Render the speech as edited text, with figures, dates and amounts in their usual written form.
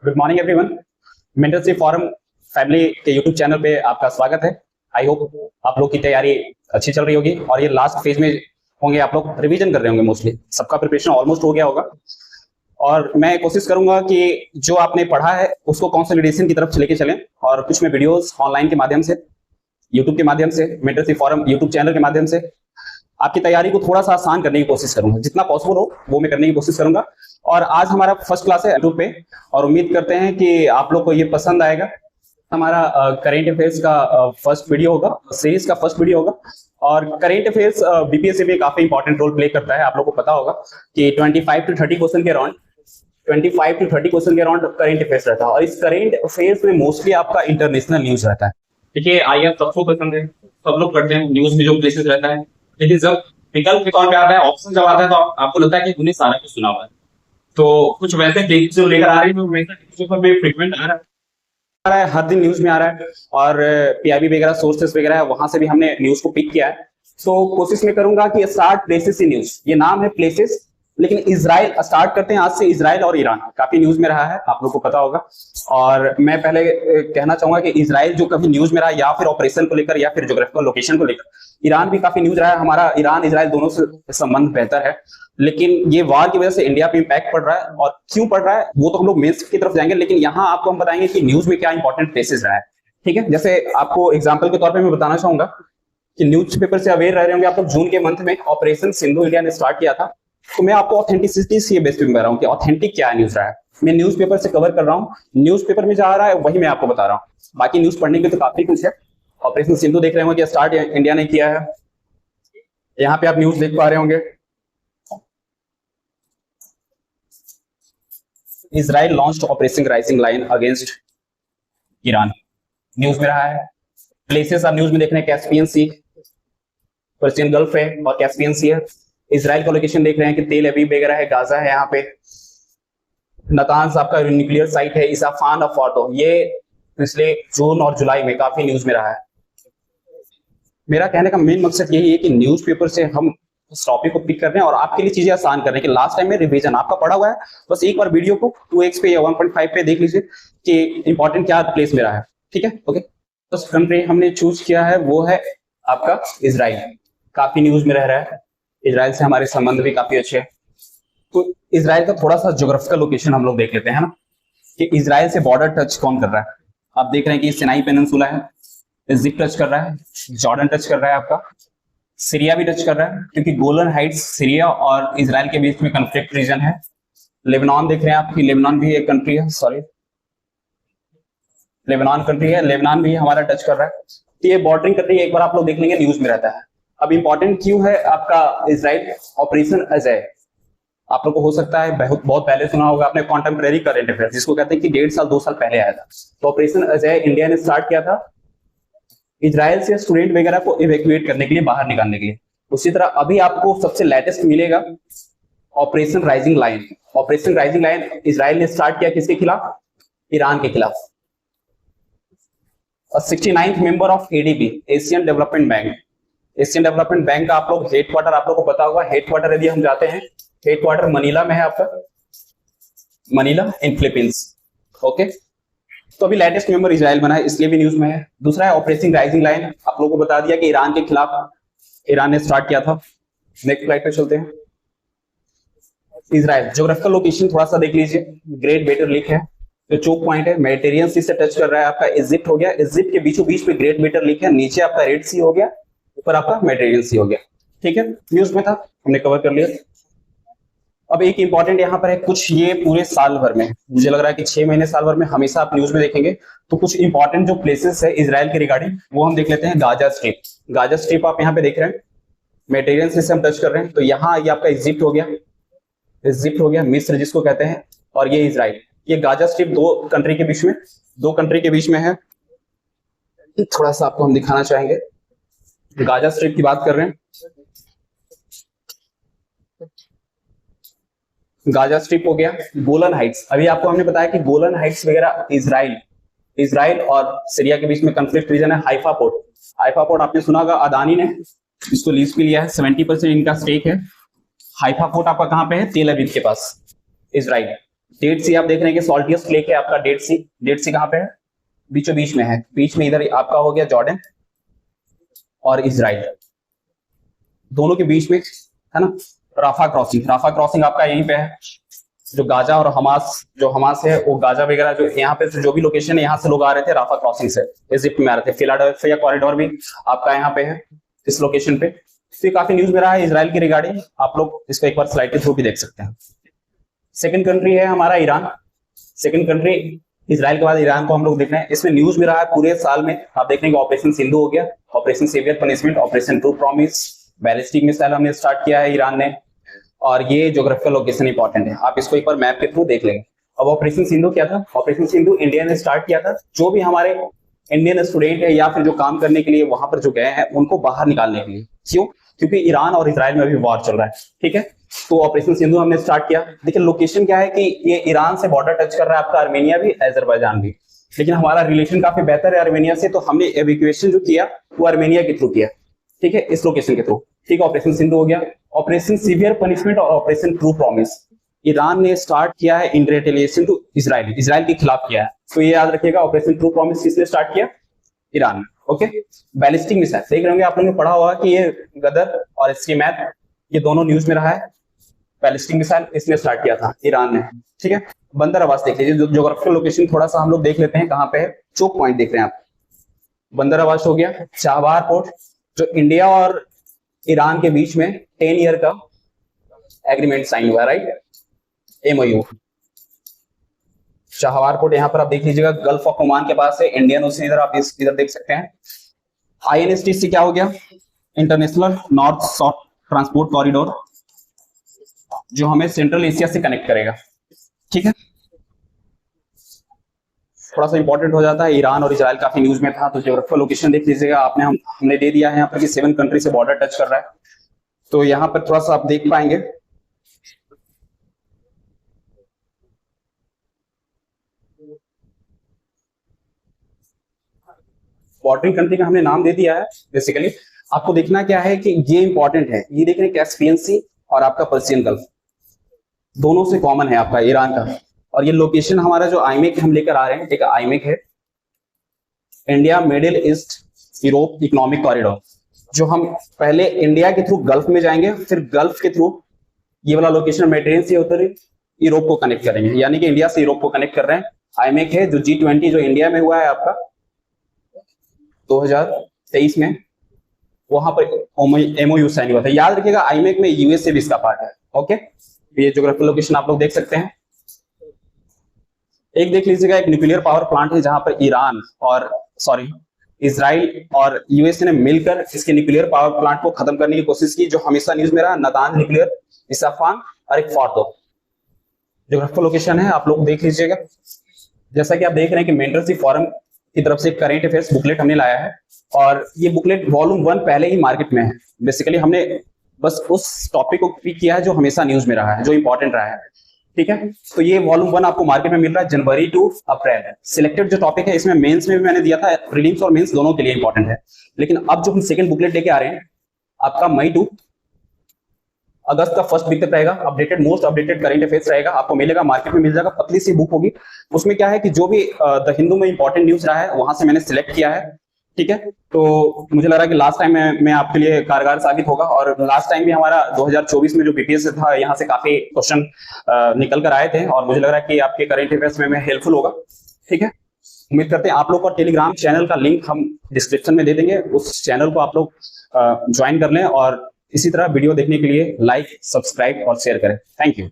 Good morning everyone. Mentorship forum family के YouTube channel पे आपका स्वागत है। आई होप आप लोग की तैयारी अच्छी चल रही होगी और ये लास्ट फेज में होंगे। आप लोग रिवीजन कर रहे होंगे, मोस्टली सबका प्रिपरेशन ऑलमोस्ट हो गया होगा और मैं कोशिश करूंगा कि जो आपने पढ़ा है उसको कंसोलिडेशन की तरफ लेके चलें और कुछ मैं वीडियोस ऑनलाइन के माध्यम से, यूट्यूब के माध्यम से, मेंटरशिप फॉरम यूट्यूब चैनल के माध्यम से आपकी तैयारी को थोड़ा सा आसान करने की कोशिश करूंगा। जितना पॉसिबल हो वो मैं करने की कोशिश करूंगा। और आज हमारा फर्स्ट क्लास है यूट्यूब पे और उम्मीद करते हैं कि आप लोग को ये पसंद आएगा। हमारा करेंट अफेयर्स का फर्स्ट वीडियो होगा, सीरीज का फर्स्ट वीडियो होगा और करेंट अफेयर्स बीपीएससी में काफी इंपॉर्टेंट रोल प्ले करता है। आप लोग को पता होगा कि 25 to 30 क्वेश्चन के अराउंड करेंट अफेयर्स रहता है और इस करेंट अफेयर्स में मोस्टली आपका इंटरनेशनल न्यूज रहता है। देखिए, आईएएस सबको पसंद है, सब लोग पढ़ते हैं, न्यूज में जो प्लेसेस रहता है। लेकिन जब विकल्प के तौर पे आता है, ऑप्शन जब आता है, तो आपको लगता है कि तूने सारा कुछ सुना हुआ है। तो कुछ वैसे टिप्स जो लेकर आ रही है, वैसे टिप्स पर भी फ्रीक्वेंट आ रहा है, हर दिन न्यूज में आ रहा है और पीआईबी वगैरह सोर्सेस वगैरह है, वहां से भी हमने न्यूज को पिक किया है। तो कोशिश में करूंगा कि स्टार्ट प्लेसेस से न्यूज, ये नाम है प्लेसेस, लेकिन इजराइल स्टार्ट करते हैं आज से। इजराइल और ईरान काफी न्यूज में रहा है, आप लोग को पता होगा। और मैं पहले कहना चाहूंगा कि इजराइल जो कभी न्यूज में रहा या फिर ऑपरेशन को लेकर या फिर ज्योग्राफिकल लोकेशन को लेकर, ईरान भी काफी न्यूज रहा है। हमारा ईरान इजराइल दोनों से संबंध बेहतर है, लेकिन ये वार की वजह से इंडिया पे इंपैक्ट पड़ रहा है। और क्यों पड़ रहा है वो तो हम लोग मेंस की तरफ जाएंगे, लेकिन यहाँ आपको हम बताएंगे कि न्यूज में क्या इंपॉर्टेंट प्लेसेस रहा है। ठीक है, जैसे आपको एग्जाम्पल के तौर पर मैं बताना चाहूंगा कि न्यूज पेपर से अवेयर रह रहे होंगे आप लोग। जून के मंथ में ऑपरेशन सिंधु इंडिया ने स्टार्ट किया था, तो मैं आपको ऑथेंटिसिटी से बेस पे बता रहा हूँ कि ऑथेंटिक क्या न्यूज रहा है। मैं न्यूज पेपर से कवर कर रहा हूँ, न्यूज पेपर में जा रहा है वही मैं आपको बता रहा हूँ। बाकी न्यूज पढ़ने के तो काफी कुछ है। ऑपरेशन सिंधु देख रहे होंगे कि स्टार्ट इंडिया ने किया है, यहाँ पे आप न्यूज देख पा रहे होंगे। Israel launched operation rising line against Iran, news में रहा है। प्लेसेस आप न्यूज में देख रहे हैं, कैस्पियन सी, पर्शियन गल्फ है और कैस्पियन सी है। इजराइल का लोकेशन देख रहे हैं कि तेल अवीव वगैरह है, गाजा है, यहाँ पे नतान्स आपका न्यूक्लियर साइट है, इसाफान ऑफ फॉर्डो। ये पिछले जून और जुलाई में काफी न्यूज में रहा है। मेरा कहने का मेन मकसद यही है कि न्यूज पेपर से हम इस टॉपिक को पिक कर रहे हैं और आपके लिए चीजें आसान कर रहे हैं कि लास्ट टाइम में रिवीजन आपका पढ़ा हुआ है, बस एक बार वीडियो को 2x पे या 1.5 पे देख लीजिए कि इंपॉर्टेंट क्या प्लेस में रहा है। ठीक है, ओके। तो कंट्री हमने चूज किया है वो है आपका इजराइल, काफी न्यूज में रह रहा है। इजराइल से हमारे संबंध भी काफी अच्छे हैं। तो इजराइल का थोड़ा सा ज्योग्राफिकल लोकेशन हम लोग देख लेते हैं ना, कि इजराइल से बॉर्डर टच कौन कर रहा है। आप देख रहे हैं कि सिनाई पेनिनसुला है, इजिप्ट टच कर रहा है, जॉर्डन टच कर रहा है, आपका सीरिया भी टच कर रहा है, क्योंकि गोलन हाइट्स सीरिया और इजराइल के बीच में कॉन्फ्लिक्ट रीजन है। लेबनान देख रहे हैं आप कि लेबनान भी एक कंट्री है, सॉरी लेबनान कंट्री है, लेबनान भी हमारा टच कर रहा है। तो ये बॉर्डरिंग कंट्री एक बार आप लोग देख लेंगे, न्यूज में रहता है। अब इंपॉर्टेंट क्यों है आपका इजराइल ऑपरेशन अजय, आप लोग को हो सकता है बहुत पहले सुना होगा आपने, कॉन्टेम्परेरी करंट अफेयर जिसको कहते हैं कि 1.5 साल 2 साल पहले आया था। तो ऑपरेशन अजय इंडिया ने स्टार्ट किया था इजराइल से स्टूडेंट वगैरह को इवैक्यूएट करने के लिए, बाहर निकालने के लिए। उसी तरह अभी आपको सबसे लेटेस्ट मिलेगा operation rising line. Operation rising line Israel ने स्टार्ट किया किसके खिलाफ? ईरान के खिलाफ। 69th member of ADB, Asian development bank. Asian development bank का आप लोग हेडक्वार्टर आप लोग को पता होगा। हेडक्वार्टर यदि हम जाते हैं, हेडक्वार्टर मनीला में है आपका, मनीला इन फिलीपींस। ओके, तो अभी लेटेस्ट मेंबर इजराइल बना है, इसलिए भी न्यूज में है। दूसरा है ऑपरेशन राइजिंग लाइन, आप लोगों को बता दिया कि ईरान के खिलाफ ईरान ने स्टार्ट किया था। नेक्स्ट स्लाइड पे चलते हैं। इजराइल ज्योग्राफिकल लोकेशन थोड़ा सा देख लीजिए, ग्रेट बेटर लेक है, जो चोक पॉइंट है, मेडिटेरियन सी से टच कर रहा है। आपका इजिप्ट हो गया, इजिप्ट के बीचों बीच में ग्रेट बेटर लेक है, नीचे आपका रेड सी हो गया, ऊपर आपका मेडिटेरियन सी हो गया। ठीक है, न्यूज में था, हमने कवर कर लिया। अब एक इंपॉर्टेंट यहाँ पर है, कुछ ये पूरे साल भर में, मुझे लग रहा है कि 6 महीने साल भर में हमेशा आप न्यूज में देखेंगे, तो कुछ इंपॉर्टेंट जो प्लेसेस है इजराइल के रिगार्डिंग वो हम देख लेते हैं। गाजा स्ट्रिप, गाजा स्ट्रिप आप यहाँ पे देख रहे हैं, मेडिटेरियन सी से हम टच कर रहे हैं। तो यहाँ ये आपका इजिप्ट हो गया, इजिप्ट हो गया, मिस्र जिसको कहते हैं, और ये इजराइल। ये गाजा स्ट्रिप दो कंट्री के बीच में है। थोड़ा सा आपको हम दिखाना चाहेंगे, गाजा स्ट्रिप की बात कर रहे हैं। गाजा स्ट्रिप हो गया, गोलन हाइट्स, अभी आपको हमने बताया कि गोलन हाइट्स वगैरह इजराइल और सीरिया के बीच में कॉन्फ्लिक्ट रीजन है। हाइफा पोर्ट आपने सुना होगा, अदानी ने इसको लीज पे लिया है, 70% इनका स्टेक है। हाइफा पोर्ट आपका कहां पे है? तेल अवीव के पास, इजराइल। डेड सी आप देख रहे हैं कि सॉल्टियस्ट लेक है आपका डेड सी। डेड सी कहाँ पे है? बीचों बीच में है। बीच में इधर आपका हो गया जॉर्डन और इजराइल, दोनों के बीच में है ना राफा क्रॉसिंग। राफा क्रॉसिंग आपका यहीं पे है। जो गाजा और हमास, जो हमास है वो गाजा वगैरह जो यहाँ पे जो भी लोकेशन है यहाँ से लोग आ रहे थे राफा क्रॉसिंग से, इजिप्ट में आ रहे थे। फिलाडेल्फिया कॉरिडोर भी आपका यहाँ पे है इस लोकेशन पे। तो काफी न्यूज में रहा है इजराइल की रिगार्डिंग, आप लोग इसको एक बार स्लाइड के थ्रू भी देख सकते हैं। सेकंड कंट्री है हमारा ईरान। सेकंड कंट्री इजराइल के बाद ईरान को हम लोग देख रहे हैं। इसमें न्यूज में रहा है पूरे साल में, आप देख रहे हैं ऑपरेशन सिंधु हो गया, operation saviour punishment, operation true promise, ballistic missile हमने स्टार्ट किया है ईरान ने, और ये ज्योग्राफिकल लोकेशन इंपॉर्टेंट है, आप इसको एक बार मैप के थ्रू देख लेंगे। अब ऑपरेशन सिंधु क्या था? ऑपरेशन सिंधु इंडिया ने स्टार्ट किया था। जो भी हमारे इंडियन स्टूडेंट है या फिर जो काम करने के लिए वहां पर जो गए हैं उनको बाहर निकालने के लिए। क्यों? क्योंकि ईरान और इजराइल में अभी वॉर चल रहा है, ठीक है। तो ऑपरेशन सिंधु हमने स्टार्ट किया। देखिए लोकेशन क्या है कि ये ईरान से बॉर्डर टच कर रहा है आपका, आर्मेनिया भी, अजरबैजान भी, लेकिन हमारा रिलेशन काफी बेहतर है आर्मेनिया से, तो हमने एविक्यूएशन जो किया वो आर्मेनिया के थ्रू किया, ठीक है, इस लोकेशन के थ्रू, ठीक है। ऑपरेशन सिंधु हो गया। ऑपरेशन सीवियर पनिशमेंट और ऑपरेशन ट्रू प्रॉमिस ईरान ने स्टार्ट किया है इन रिटेलिएशन टू इजराइल, इजराइल के खिलाफ किया है। तो ये याद रखिएगा, ऑपरेशन ट्रू प्रॉमिस किसने स्टार्ट किया? ईरान ने, ओके। बैलिस्टिक मिसाइल देख रहे होंगे आप लोगों ने पढ़ा होगा कि ये गदर और इसकी मैथ ये दोनों न्यूज में रहा है। बैलिस्टिक मिसाइल इसने स्टार्ट किया था ईरान ने, ठीक है। बंदर अब्बास देख लीजिए, ज्योग्राफिकल लोकेशन थोड़ा सा हम लोग देख लेते हैं कहाँ पे है। चोक पॉइंट देख रहे हैं आप, बंदर अब्बास हो गया। चाबहार पोर्ट जो इंडिया और ईरान के बीच में 10 ईयर का एग्रीमेंट साइन हुआ, राइट, एमओयू। चाबहार पोर्ट यहाँ पर आप देख लीजिएगा, गल्फ ऑफ ओमान के पास है, इंडियन ओशन इधर आप इधर देख सकते हैं। आईएनएसटी क्या हो गया? International north south transport corridor, जो हमें सेंट्रल एशिया से कनेक्ट करेगा, ठीक है। थोड़ा सा इंपॉर्टेंट हो जाता है, ईरान और इजराइल काफी न्यूज में था, तो ज्योग्राफिकल लोकेशन देख लीजिएगा आपने, हमने दे दिया है यहाँ पर कि 7 कंट्री से बॉर्डर टच कर रहा है, तो यहाँ पर थोड़ा सा आप देख पाएंगे। बॉर्डरिंग कंट्री का हमने नाम दे दिया है। बेसिकली आपको देखना क्या है कि ये इंपॉर्टेंट है, ये देख रहे हैं कैस्पियन सी और आपका पर्शियन गल्फ, दोनों से कॉमन है आपका ईरान का। और ये लोकेशन हमारा जो आईमेक हम लेकर आ रहे हैं, एक आईमेक है, India middle east Europe economic corridor, जो हम पहले इंडिया के थ्रू गल्फ में जाएंगे, फिर गल्फ के थ्रू ये वाला लोकेशन मेडिटेरियन से होकर यूरोप को कनेक्ट करेंगे, यानी कि इंडिया से यूरोप को कनेक्ट कर रहे हैं। आईमेक है जो G20 जो इंडिया में हुआ है आपका 2023 में, वहां पर एमओयू साइन हुआ था। याद रखिएगा आईमेक में यूएसए भी इसका पार्ट है, ओके। ये ज्योग्राफिकल लोकेशन आप लोग देख सकते हैं। एक देख लीजिएगा, एक न्यूक्लियर पावर प्लांट है जहां पर इजराइल और यूएसए ने मिलकर इसके न्यूक्लियर पावर प्लांट को खत्म करने की कोशिश की, जो हमेशा न्यूज में रहा, नातांज न्यूक्लियर, इसाफान और एक फॉर्दो। ज्योग्राफिकल लोकेशन है, आप लोग देख लीजिएगा। जैसा कि आप देख रहे हैं कि मेंटरशिप फोरम की तरफ से करेंट अफेयर्स बुकलेट हमने लाया है, और ये बुकलेट वॉल्यूम 1 पहले ही मार्केट में है। बेसिकली हमने बस उस टॉपिक को पिक किया है जो हमेशा न्यूज में रहा है, जो इंपॉर्टेंट रहा है, ठीक है। तो ये वॉल्यूम 1 आपको मार्केट में मिल रहा है जनवरी टू अप्रैल। सिलेक्टेड जो टॉपिक है, इसमें मेंस में भी मैंने दिया था, प्रीलिम्स और मेंस दोनों के लिए इंपॉर्टेंट है। लेकिन अब जो हम सेकंड बुकलेट लेके आ रहे हैं, आपका मई टू अगस्त का फर्स्ट वीक तक रहेगा, updated most updated current affairs रहेगा, आपको मिलेगा, मार्केट में मिल जाएगा, पतली सी बुक होगी। उसमें क्या है कि जो भी द हिंदू में इंपॉर्टेंट न्यूज रहा है वहां से मैंने सिलेक्ट किया है, ठीक है। तो मुझे लग रहा है कि लास्ट टाइम में आपके लिए कारगर साबित होगा, और लास्ट टाइम भी हमारा 2024 में जो बीपीएस था, यहाँ से काफी क्वेश्चन निकल कर आए थे, और मुझे लग रहा है कि आपके करंट अफेयर्स में हेल्पफुल होगा, ठीक है। उम्मीद करते हैं आप लोग का टेलीग्राम चैनल का लिंक हम डिस्क्रिप्शन में दे देंगे, उस चैनल को आप लोग ज्वाइन कर लें, और इसी तरह वीडियो देखने के लिए लाइक, सब्सक्राइब और शेयर करें। Thank you.